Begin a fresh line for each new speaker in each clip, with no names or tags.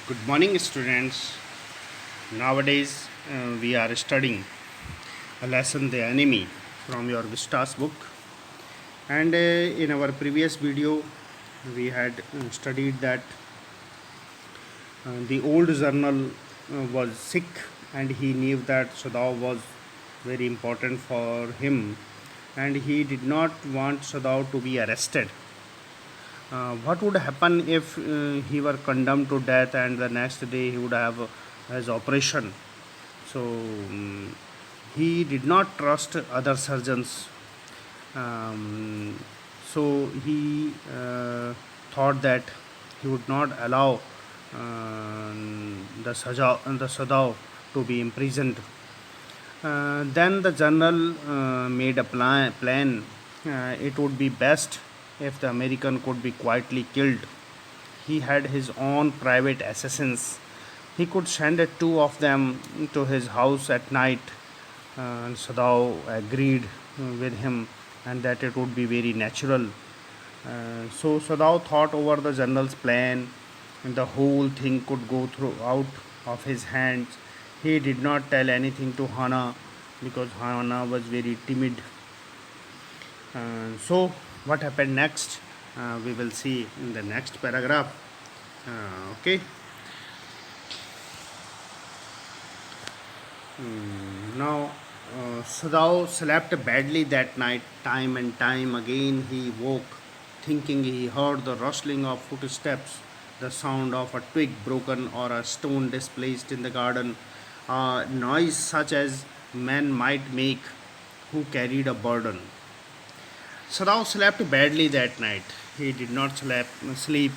Good morning, students. Nowadays, we are studying a lesson, The Enemy, from your Vistas book. And in our previous video, we had studied that the old journal was sick, and he knew that Sadao was very important for him, and he did not want Sadao to be arrested. What would happen if he were condemned to death and the next day he would have his operation? So he did not trust other surgeons. Um, so he thought that he would not allow the Sadao to be imprisoned. Then the general made a plan. It would be best if the American could be quietly killed. He had his own private assassins. He could send two of them to his house at night. And Sadao agreed with him, and that it would be very natural. So Sadao thought over the general's plan, and the whole thing could go through out of his hands. He did not tell anything to Hana because Hana was very timid. So what happened next? We will see in the next paragraph. Okay. Now, Sadao slept badly that night. Time and time again he woke, thinking he heard the rustling of footsteps, the sound of a twig broken or a stone displaced in the garden, a noise such as men might make who carried a burden. Sadao slept badly that night. He did not sleep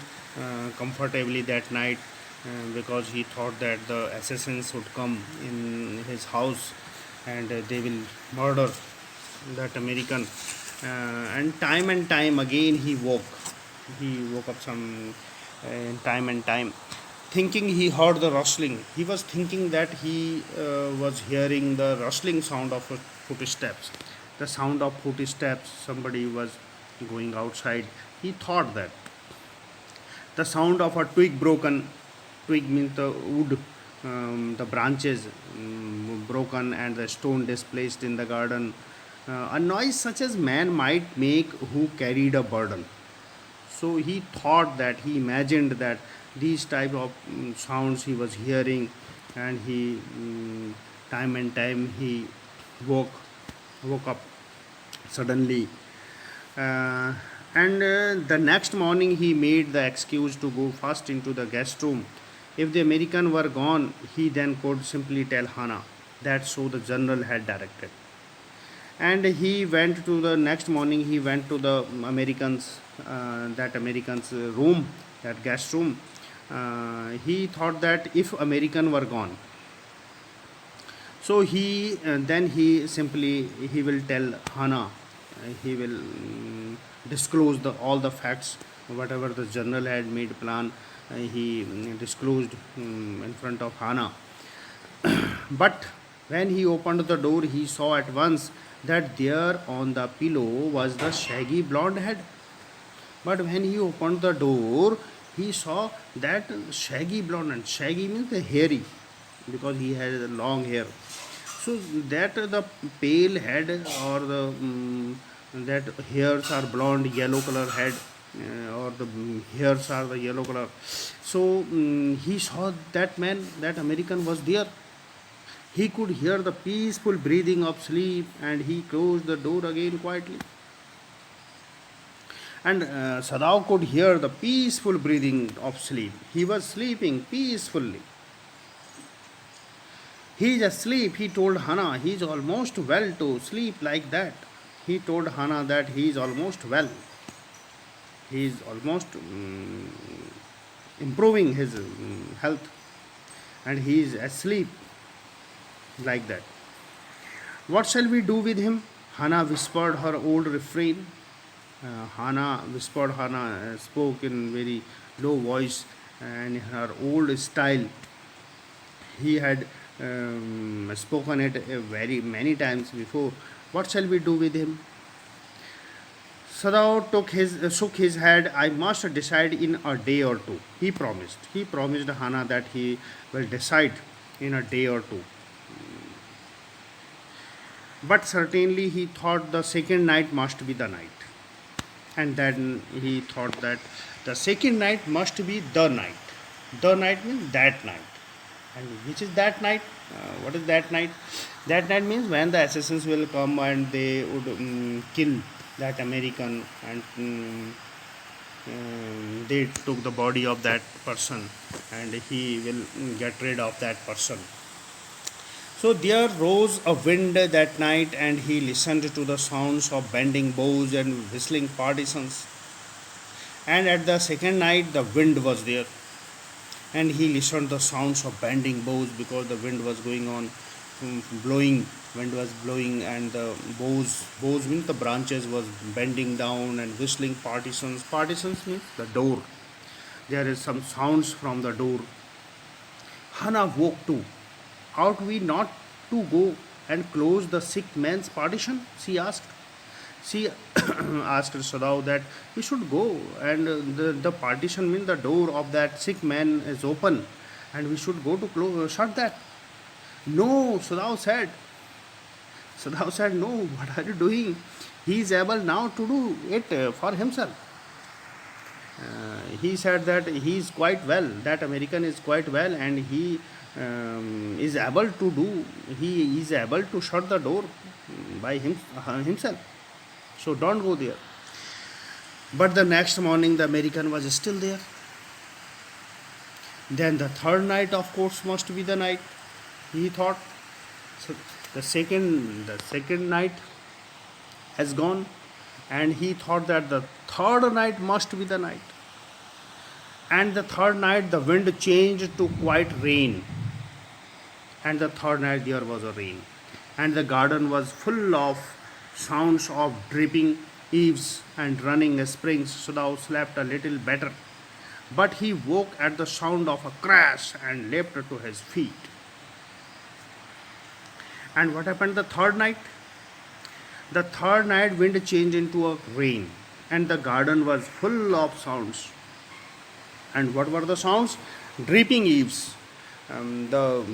comfortably that night because he thought that the assassins would come in his house and they will murder that American. And time again he woke. He woke up some time and time, thinking he heard the rustling. He was thinking that he was hearing the rustling sound of footsteps, the sound of footsteps. Somebody was going outside. He thought that the sound of a twig broken. Twig means the wood, the branches broken and the stone displaced in the garden. A noise such as man might make who carried a burden. So he thought that, he imagined that these type of sounds he was hearing, and he time and time he woke woke up suddenly. And the next morning he made the excuse to go first into the guest room. If the American were gone, he then could simply tell Hana that so the general had directed. And he went to the next morning, he went to the Americans room, that guest room. He thought that if American were gone, so he will tell Hana. He will disclose all the facts, whatever the general had made plan. He disclosed in front of Hana. But when he opened the door, he saw at once that there on the pillow was the shaggy blonde head. But when he opened the door, he saw that shaggy blonde, and shaggy means the hairy, because he had long hair. So that the pale head, or the that hairs are blonde, yellow color head, or the hairs are the yellow color. So he saw that man, that American was there. He could hear the peaceful breathing of sleep, and he closed the door again quietly. And Sadao could hear the peaceful breathing of sleep. He was sleeping peacefully. He is asleep, he told Hana. He is almost well to sleep like that. He told Hana that he is almost well. He is almost improving his health, and he is asleep like that. What shall we do with him? Hana whispered her old refrain. Hana spoke in very low voice and in her old style. He had spoken it very many times before. What shall we do with him? Sadao shook his head. I must decide in a day or two. He promised. He promised Hana that he will decide in a day or two. But certainly he thought the second night must be the night. And then he thought that the second night must be the night. The night means that night. And which is that night? What is that night? That night means when the assassins will come and they would kill that American, and they took the body of that person, and he will get rid of that person. So there rose a wind that night, and he listened to the sounds of bending bows and whistling partisans. And at the second night, the wind was there, and he listened the sounds of bending bows because the wind was going on, blowing. Wind was blowing, and the bows means the branches was bending down and whistling partisans. Partisans means the door. There is some sounds from the door. Hana woke too. Ought we not to go and close the sick man's partition? She asked. She asked Sadao that we should go, and the partition means the door of that sick man is open, and we should go to shut that. No, Sadao said. Sadao said, no, what are you doing? He is able now to do it for himself. He said that he is quite well, that American is quite well, and he is able to do, he is able to shut the door by himself. So don't go there. But the next morning, the American was still there. Then the third night, of course, must be the night, he thought. So the second night has gone, and he thought that the third night must be the night. And the third night, the wind changed to quite rain. And the third night, there was a rain. And the garden was full of sounds of dripping eaves and running springs. Sadao slept a little better. But he woke at the sound of a crash and leapt to his feet. And what happened the third night? The third night, wind changed into a rain. And the garden was full of sounds. And what were the sounds? Dripping eaves. The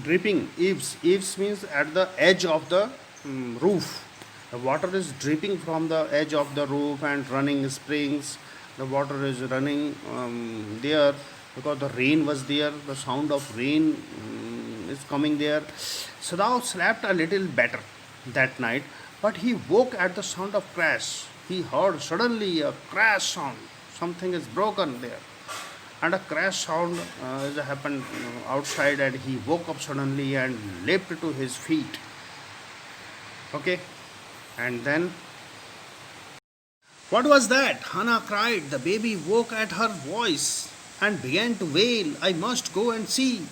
dripping eaves. Eaves means at the edge of the roof. The water is dripping from the edge of the roof and running springs. The water is running there because the rain was there. The sound of rain is coming there. Sadao slept a little better that night, but he woke at the sound of crash. He heard suddenly a crash sound. Something is broken there, and a crash sound happened outside, and he woke up suddenly and leapt to his feet. Okay, and then what was that? Hana cried. The baby woke at her voice and began to wail. I must go and see.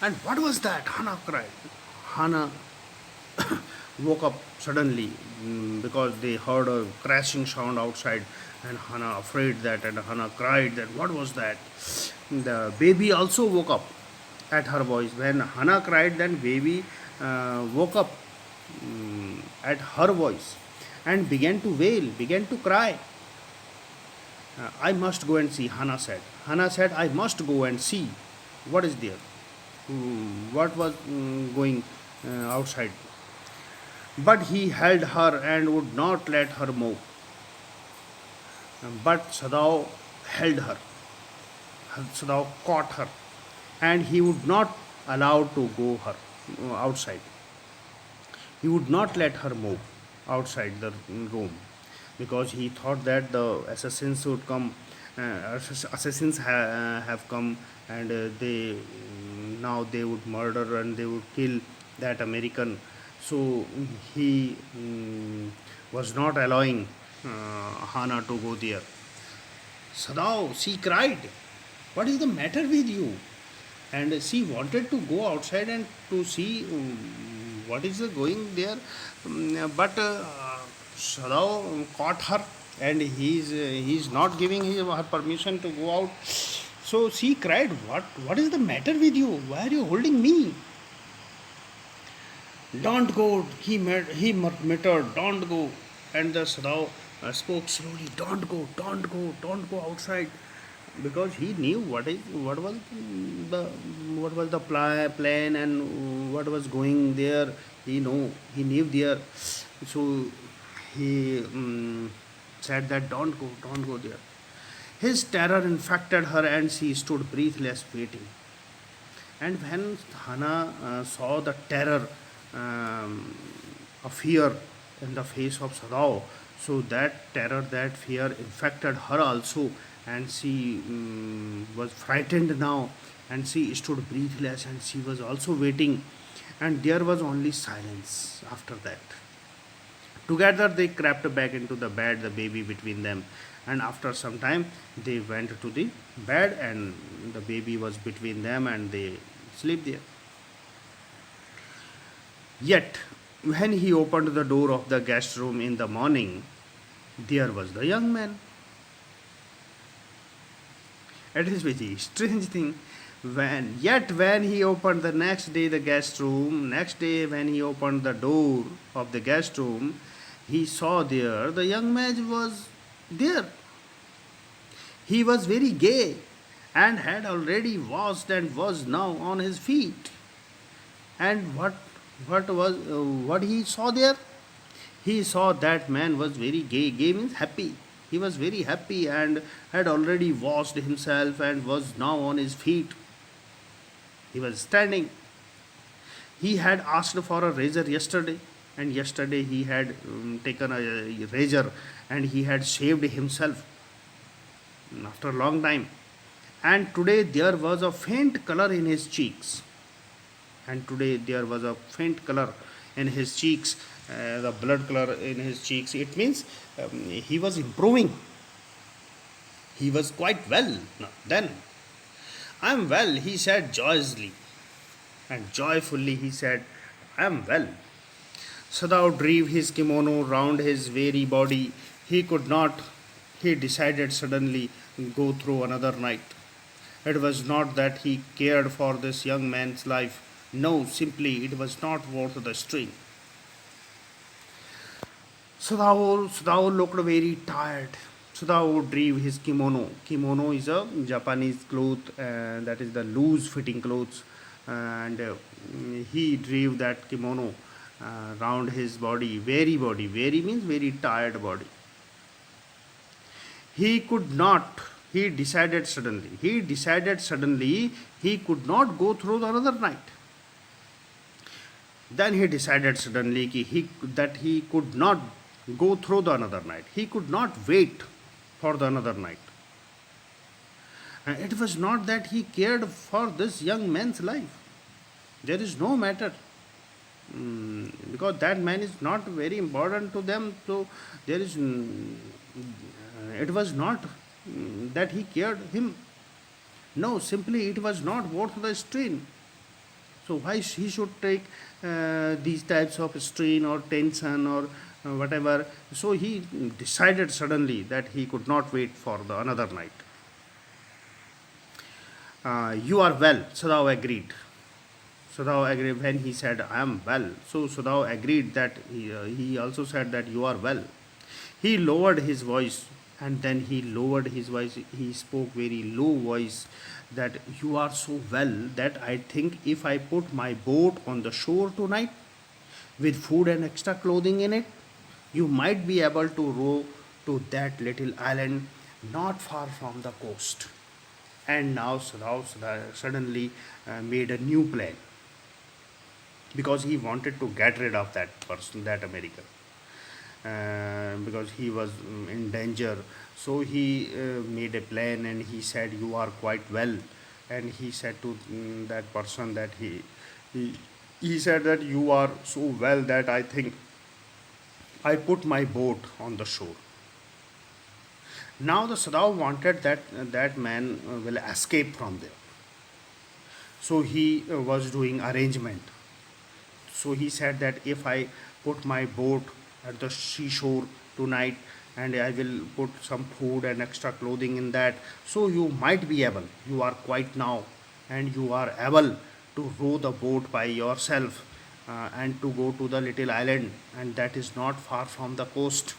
And what was that? Hana cried. Hana woke up suddenly because they heard a crashing sound outside, and Hana afraid that, and Hana cried that what was that? The baby also woke up at her voice. When Hana cried, then baby woke up at her voice and began to wail, began to cry. I must go and see, Hana said. Hana said, I must go and see what is there. What was going outside. But he held her and would not let her move. But Sadao held her. Sadao caught her, and he would not allow to go her outside. He would not let her move outside the room because he thought that the assassins would come. Assassins have come, and they now they would murder and they would kill that American. So he was not allowing Hana to go there. Sadao, she cried, what is the matter with you? And she wanted to go outside and to see what is going there. But Sadao caught her, and he's not giving her permission to go out. So she cried, what is the matter with you? Why are you holding me? Don't go, he muttered, don't go. And the Sadao spoke slowly, don't go outside, because he knew the what was the plan and what was going there. He knew there. So he said that don't go there. His terror infected her, and she stood breathless, waiting. And when Hana saw the terror, um, of fear in the face of Sadao, so that terror, that fear infected her also, and she was frightened now, and she stood breathless, and she was also waiting, and there was only silence after that. Together they crept back into the bed, the baby between them, and after some time they went to the bed, and the baby was between them, and they sleep there. Yet, when he opened the door of the guest room in the morning, there was the young man. It is very strange thing. When he opened the next day the guest room, next day when he opened the door of the guest room, he saw there the young man was there. He was very gay and had already washed and was now on his feet. And what he saw there? He saw that man was very gay. Gay means happy. He was very happy and had already washed himself and was now on his feet. He was standing. He had asked for a razor yesterday, and yesterday he had taken a razor and he had shaved himself after a long time. And today there was a faint color in his cheeks. And today there was a faint color in his cheeks, the blood color in his cheeks. It means he was improving. He was quite well then. I am well, he said joyously. And joyfully he said, I am well. Sadao drew his kimono round his weary body. He could not, he decided suddenly, go through another night. It was not that he cared for this young man's life. No, simply it was not worth the strain. Sadao looked very tired. Sadao drew his kimono. Kimono is a Japanese cloth, that is the loose fitting clothes. And he drew that kimono round his body, very body. Very means very tired body. He could not, he decided suddenly he could not go through the another night. Then he decided suddenly that he could not go through the another night. He could not wait for the another night. And it was not that he cared for this young man's life. There is no matter. Because that man is not very important to them. So there is, it was not that he cared him. No, simply it was not worth the strain. So why he should take these types of strain or tension or whatever? So he decided suddenly that he could not wait for the another night. You are well, Sadao agreed. Sadao agreed when he said, I am well. So Sadao agreed that he also said that you are well. He lowered his voice, and then he lowered his voice. He spoke very low voice that you are so well that I think if I put my boat on the shore tonight with food and extra clothing in it, you might be able to row to that little island not far from the coast. And now Sadao suddenly made a new plan because he wanted to get rid of that person, that American, because he was in danger. So he made a plan and he said, "You are quite well." And he said to that person that he he said that you are so well that I think I put my boat on the shore. Now the Sadao wanted that that man will escape from there. So he was doing arrangement. So he said that if I put my boat at the seashore tonight and I will put some food and extra clothing in that, so you might be able, you are quite now, and you are able to row the boat by yourself and to go to the little island, and that is not far from the coast.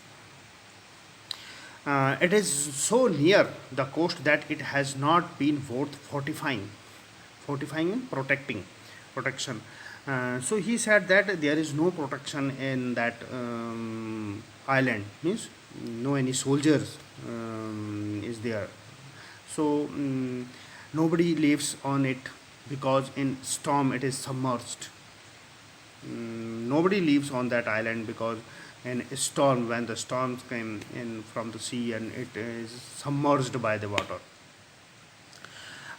It is so near the coast that it has not been worth fortifying. Fortifying means protecting, protection. So he said that there is no protection in that island, means no any soldiers is there. So nobody lives on it because in storm it is submerged. Nobody lives on that island because in a storm, when the storms came in from the sea and it is submerged by the water.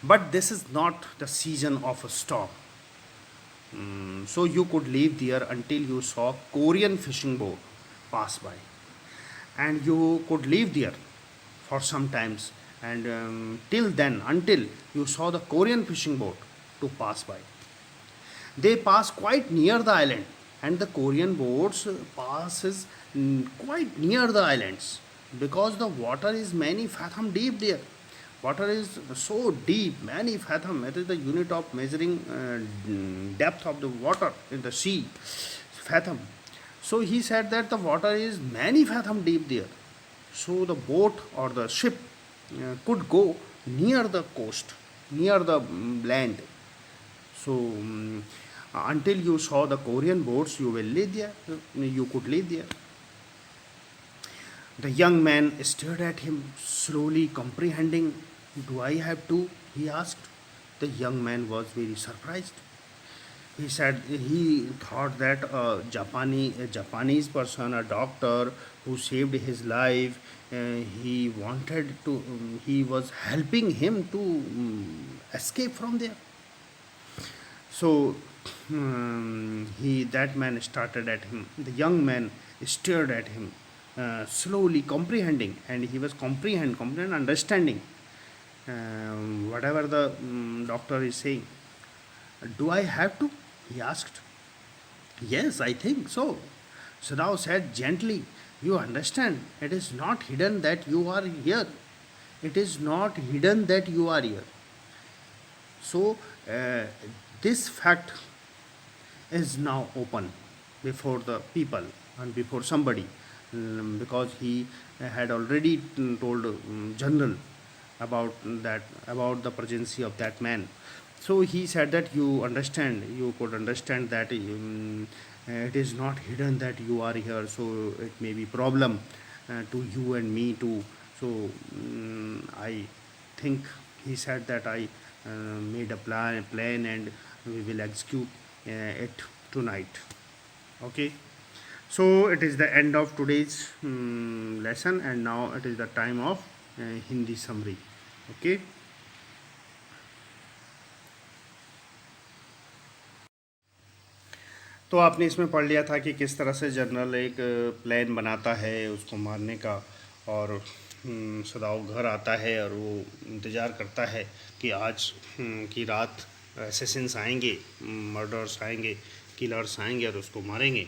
But this is not the season of a storm. So you could live there until you saw Korean fishing boat pass by, and you could live there for some times, and till then, until you saw the Korean fishing boat to pass by. They pass quite near the island, and the Korean boats passes quite near the islands because the water is many fathom deep there. Water is so deep, many fathom. It is the unit of measuring depth of the water in the sea, fathom. So he said that the water is many fathom deep there. So the boat or the ship could go near the coast, near the land. So until you saw the Korean boats, you will live there. You could live there. The young man stared at him, slowly comprehending. Do I have to? He asked. The young man was very surprised. He said he thought that a Japanese person, a doctor who saved his life, he wanted to, he was helping him to escape from there. So he that man started at him. The young man stared at him, slowly comprehending, and he was comprehend, understanding whatever the doctor is saying. Do I have to? He asked. Yes, I think so. Sadao said gently, you understand, it is not hidden that you are here. It is not hidden that you are here. So, this fact is now open before the people and before somebody, because he had already told general about that, about the presence of that man. So he said that you understand, you could understand that it is not hidden that you are here, so it may be problem to you and me too. So I think he said that I made a plan and we will execute it tonight. Okay. So it is the end of today's lesson, and now it is the time of Hindi summary. Okay. तो आपने इसमें पढ़ लिया था कि किस तरह से जनरल एक प्लान बनाता है उसको मारने का, और सदाव घर आता है और वो इंतज़ार करता है कि आज की रात असैसिन्स आएंगे, मर्डर्स आएंगे, किलर्स आएंगे और उसको मारेंगे।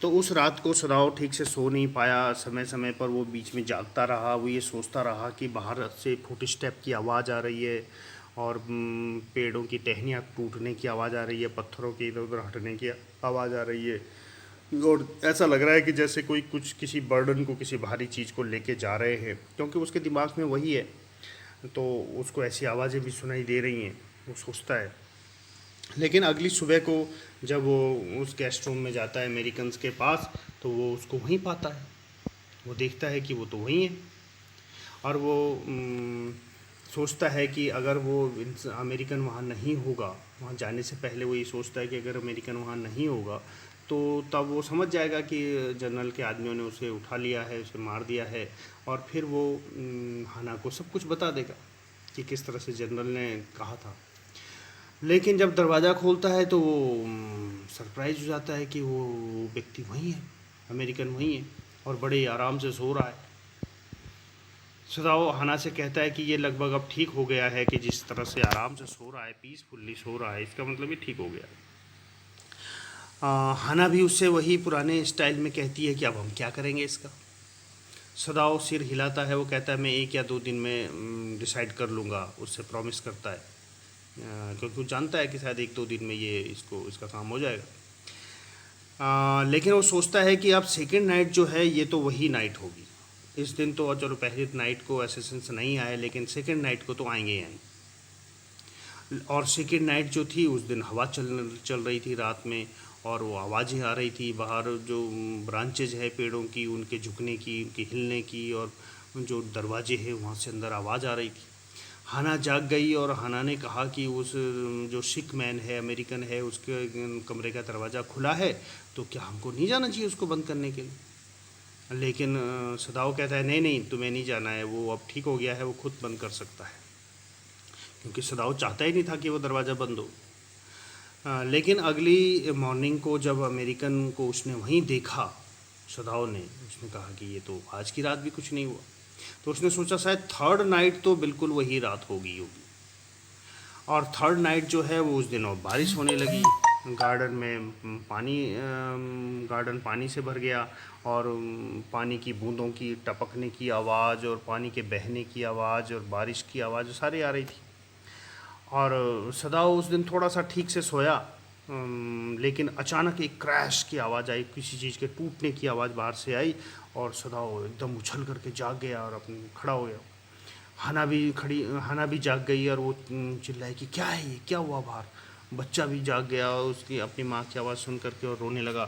तो उस रात को सदाव ठीक से सो नहीं पाया। समय समय पर वो बीच में जागता रहा, वो ये सोचता रहा कि बाहर से फुट स्टेप की आवाज़ आ रही है और पेड़ों की टहनियाँ टूटने की आवाज़ आ रही है, पत्थरों के इधर उधर हटने की आवाज़ आ रही है, और ऐसा लग रहा है कि जैसे कोई कुछ किसी बर्डन को, किसी भारी चीज़ को लेके जा रहे हैं, क्योंकि उसके दिमाग में वही है। तो उसको ऐसी आवाज़ें भी सुनाई दे रही हैं, वो सोचता है। लेकिन अगली सुबह को जब वो उस गेस्ट रूम में जाता है अमेरिकन्स के पास, तो वो उसको वहीं पाता है। वो देखता है कि वो तो वहीं है, और वो सोचता है कि अगर वो अमेरिकन वहाँ नहीं होगा, वहाँ जाने से पहले वो ये सोचता है कि अगर अमेरिकन वहाँ नहीं होगा तो तब वो समझ जाएगा कि जनरल के आदमियों ने उसे उठा लिया है, उसे मार दिया है, और फिर वो हाना को सब कुछ बता देगा कि किस तरह से जनरल ने कहा था। लेकिन जब दरवाज़ा खोलता है तो वो सरप्राइज हो जाता है कि वो व्यक्ति वहीं है, अमेरिकन वहीं है और बड़े आराम से सो रहा है। सदाओ हाना से कहता है कि ये लगभग अब ठीक हो गया है, कि जिस तरह से आराम से सो रहा है, पीसफुल्ली सो रहा है, इसका मतलब ये ठीक हो गया। हाना भी उससे वही पुराने स्टाइल में कहती है कि अब हम क्या करेंगे इसका। सदाओ सिर हिलाता है, वो कहता है मैं 1 या 2 दिन में डिसाइड कर लूँगा, उससे प्रॉमिस करता है, क्योंकि वो जानता है कि शायद 1-2 दिन में ये इसका काम हो जाएगा। लेकिन वो सोचता है कि अब सेकेंड नाइट जो है ये तो वही नाइट होगी। इस दिन तो चलो पहली नाइट को असैसिन्स नहीं आए, लेकिन सेकेंड नाइट को तो आएंगे ही आएंगे। और सेकेंड नाइट जो थी उस दिन हवा चल चल रही थी रात में, और वो आवाज़ें आ रही थी बाहर, जो ब्रांचेज है पेड़ों की उनके झुकने की, उनके हिलने की, और जो दरवाजे हैं वहाँ से अंदर आवाज़ आ रही थी। हना जाग गई और हना ने कहा कि उस जो सिख मैन है, अमेरिकन है, उसके कमरे का दरवाज़ा खुला है, तो क्या हमको नहीं जाना चाहिए उसको बंद करने के लिए। लेकिन सदाओ कहता है नहीं नहीं, तुम्हें नहीं जाना है, वो अब ठीक हो गया है, वो खुद बंद कर सकता है, क्योंकि सदाओ चाहता ही नहीं था कि वो दरवाज़ा बंद हो। लेकिन अगली मॉर्निंग को जब अमेरिकन को उसने वहीं देखा, सदाओ ने, उसने कहा कि ये तो आज की रात भी कुछ नहीं हुआ। तो उसने सोचा शायद थर्ड नाइट तो बिल्कुल वही रात होगी। और थर्ड नाइट जो है वो उस दिन और बारिश होने लगी। गार्डन में गार्डन पानी से भर गया, और पानी की बूंदों की टपकने की आवाज़, और पानी के बहने की आवाज़, और बारिश की आवाज़ सारी आ रही थी। और सदाओ उस दिन थोड़ा सा ठीक से सोया, लेकिन अचानक एक क्रैश की आवाज़ आई, किसी चीज़ के टूटने की आवाज़ बाहर से आई, और सदाओ एकदम उछल करके जाग गया और अपने खड़ा हो गया। हना भी जाग गई, और वो चिल्लाई कि क्या है ये, क्या हुआ बाहर। बच्चा भी जाग गया उसकी अपनी माँ की आवाज़ सुन करके और रोने लगा।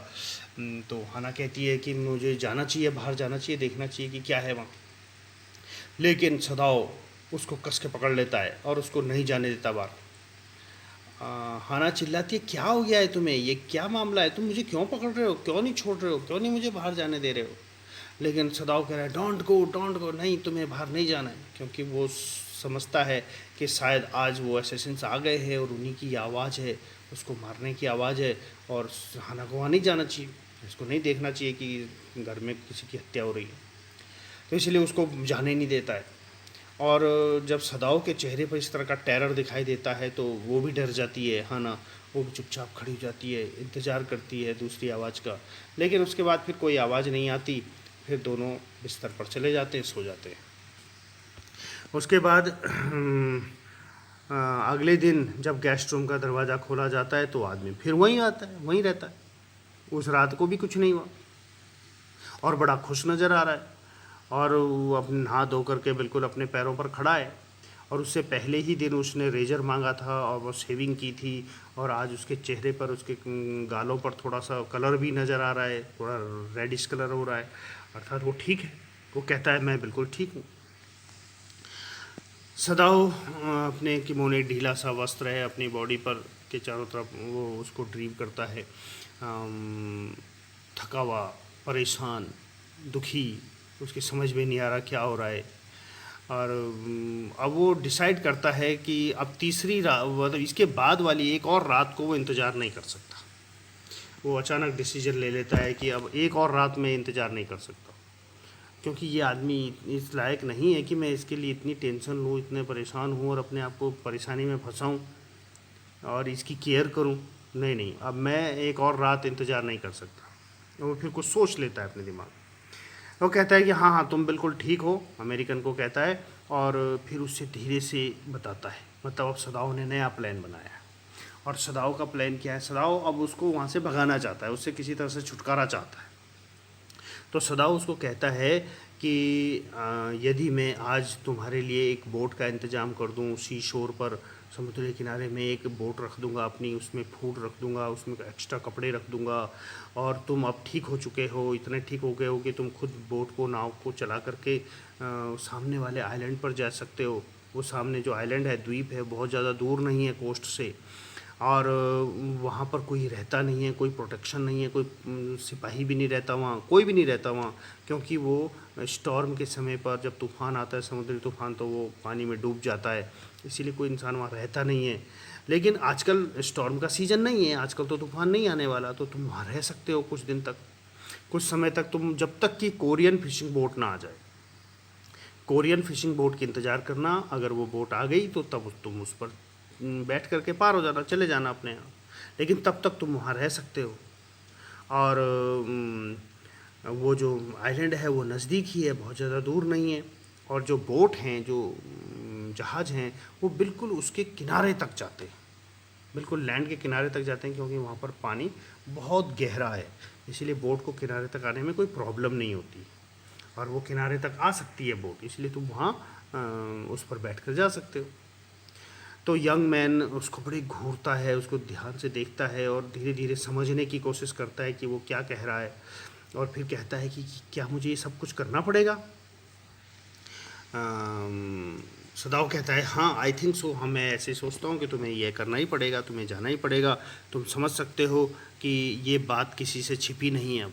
तो हना कहती है कि मुझे जाना चाहिए, बाहर जाना चाहिए, देखना चाहिए कि क्या है वहाँ। लेकिन सदाओ उसको कस के पकड़ लेता है और उसको नहीं जाने देता बाहर। हाना चिल्लाती है, क्या हो गया है तुम्हें, ये क्या मामला है, तुम मुझे क्यों पकड़ रहे हो, क्यों नहीं छोड़ रहे हो, क्यों नहीं मुझे बाहर जाने दे रहे हो। लेकिन सदाओ कह रहा है डोंट गो डोंट गो, नहीं तुम्हें बाहर नहीं जाना है, क्योंकि वो समझता है कि शायद आज वो असैसिन्स आ गए हैं और उन्हीं की आवाज़ है, उसको मारने की आवाज़ है, और हाना को वहाँ नहीं जाना चाहिए, इसको नहीं देखना चाहिए कि घर में किसी की हत्या हो रही है। तो इसलिए उसको जाने नहीं देता है। और जब सदाओं के चेहरे पर इस तरह का टेरर दिखाई देता है तो वो भी डर जाती है हाना। वो भी चुपचाप खड़ी हो जाती है, इंतज़ार करती है दूसरी आवाज़ का। लेकिन उसके बाद फिर कोई आवाज़ नहीं आती, फिर दोनों बिस्तर पर चले जाते हैं, सो जाते हैं। उसके बाद अगले दिन जब गेस्ट रूम का दरवाज़ा खोला जाता है तो आदमी फिर वहीं आता है, वहीं रहता है। उस रात को भी कुछ नहीं हुआ और बड़ा खुश नज़र आ रहा है, और वो अपने नहा धो करके बिल्कुल अपने पैरों पर खड़ा है। और उससे पहले ही दिन उसने रेजर मांगा था और वो शेविंग की थी, और आज उसके चेहरे पर, उसके गालों पर थोड़ा सा कलर भी नज़र आ रहा है, थोड़ा रेडिश कलर हो रहा है, अर्थात वो ठीक है। वो कहता है मैं बिल्कुल ठीक हूँ। सदाओ अपने किमोने ढीला सा वस्त्र है अपनी बॉडी पर के चारों तरफ, वो उसको ड्रीव करता है, थका हुआ, परेशान, दुखी, उसकी समझ में नहीं आ रहा क्या हो रहा है। और अब वो डिसाइड करता है कि अब तीसरी रात, मतलब इसके बाद वाली एक और रात को वो इंतज़ार नहीं कर सकता। वो अचानक डिसीजन ले लेता है कि अब एक और रात में इंतज़ार नहीं कर सकता, क्योंकि ये आदमी इस लायक नहीं है कि मैं इसके लिए इतनी टेंशन लूँ, इतने परेशान हूँ और अपने आप को परेशानी में फंसाऊँ और इसकी केयर करूँ। नहीं नहीं, अब मैं एक और रात इंतज़ार नहीं कर सकता। वो फिर कुछ सोच लेता है अपने दिमाग। वो कहता है कि हाँ हाँ तुम बिल्कुल ठीक हो, अमेरिकन को कहता है, और फिर उससे धीरे से बताता है। मतलब अब सदाओ ने नया प्लान बनाया है, और सदाओ का प्लान क्या है, सदाओ अब उसको वहाँ से भगाना चाहता है, उससे किसी तरह से छुटकारा चाहता है। तो सदाओ उसको कहता है कि यदि मैं आज तुम्हारे लिए एक बोट का इंतज़ाम कर दूँ, सी शोर पर, समुद्र किनारे में एक बोट रख दूँगा अपनी, उसमें फूड रख दूँगा, उसमें एक्स्ट्रा कपड़े रख दूँगा, और तुम अब ठीक हो चुके हो, इतने ठीक हो गए हो कि तुम खुद बोट को, नाव को चला करके सामने वाले आइलैंड पर जा सकते हो। वो सामने जो आइलैंड है, द्वीप है, बहुत ज़्यादा दूर नहीं है कोस्ट से, और वहाँ पर कोई रहता नहीं है, कोई प्रोटेक्शन नहीं है, कोई सिपाही भी नहीं रहता वहाँ, कोई भी नहीं रहता वहाँ, क्योंकि वो स्टॉर्म के समय पर जब तूफ़ान आता है, समुद्री तूफ़ान, तो वो पानी में डूब जाता है, इसीलिए कोई इंसान वहाँ रहता नहीं है। लेकिन आजकल स्टॉर्म का सीज़न नहीं है, आजकल तो तूफ़ान नहीं आने वाला, तो तुम वहाँ रह सकते हो कुछ दिन तक, कुछ समय तक, तुम जब तक कि कोरियन फिशिंग बोट ना आ जाए। कोरियन फिशिंग बोट की इंतज़ार करना, अगर वो बोट आ गई तो तब तुम उस पर बैठ करके पार हो जाना, चले जाना अपने यहाँ, लेकिन तब तक तुम वहाँ रह सकते हो। और वो जो आइलैंड है वो नज़दीक ही है, बहुत ज़्यादा दूर नहीं है, और जो बोट हैं, जो जहाज़ हैं, वो बिल्कुल उसके किनारे तक जाते हैं। बिल्कुल लैंड के किनारे तक जाते हैं, क्योंकि वहाँ पर पानी बहुत गहरा है, इसीलिए बोट को किनारे तक आने में कोई प्रॉब्लम नहीं होती, और वो किनारे तक आ सकती है बोट, इसलिए तुम वहाँ उस पर बैठ कर जा सकते हो। तो यंग मैन उसको बड़ी घूरता है, उसको ध्यान से देखता है और धीरे धीरे समझने की कोशिश करता है कि वो क्या कह रहा है, और फिर कहता है कि क्या मुझे ये सब कुछ करना पड़ेगा। सदाओ कहता है हाँ आई थिंक सो, हाँ मैं ऐसे सोचता हूँ कि तुम्हें यह करना ही पड़ेगा, तुम्हें जाना ही पड़ेगा। तुम समझ सकते हो कि ये बात किसी से छिपी नहीं है।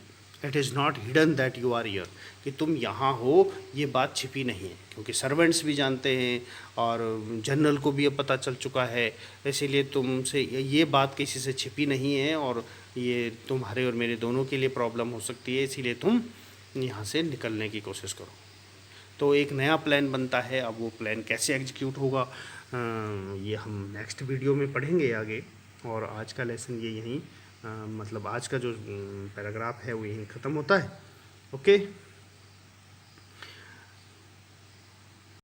It is not hidden that you are here, कि तुम यहाँ हो ये बात छिपी नहीं है, क्योंकि सर्वेंट्स भी जानते हैं और जनरल को भी अब पता चल चुका है, इसीलिए तुमसे ये बात किसी से छिपी नहीं है, और ये तुम्हारे और मेरे दोनों के लिए प्रॉब्लम हो सकती है, इसीलिए तुम यहाँ से निकलने की कोशिश करो। तो एक नया प्लान बनता है। अब वो प्लान कैसे एग्जीक्यूट होगा ये हम नेक्स्ट वीडियो में पढ़ेंगे आगे। और आज का लेसन ये यहीं मतलब आज का जो पैराग्राफ है वो यहीं ख़त्म होता है। ओके।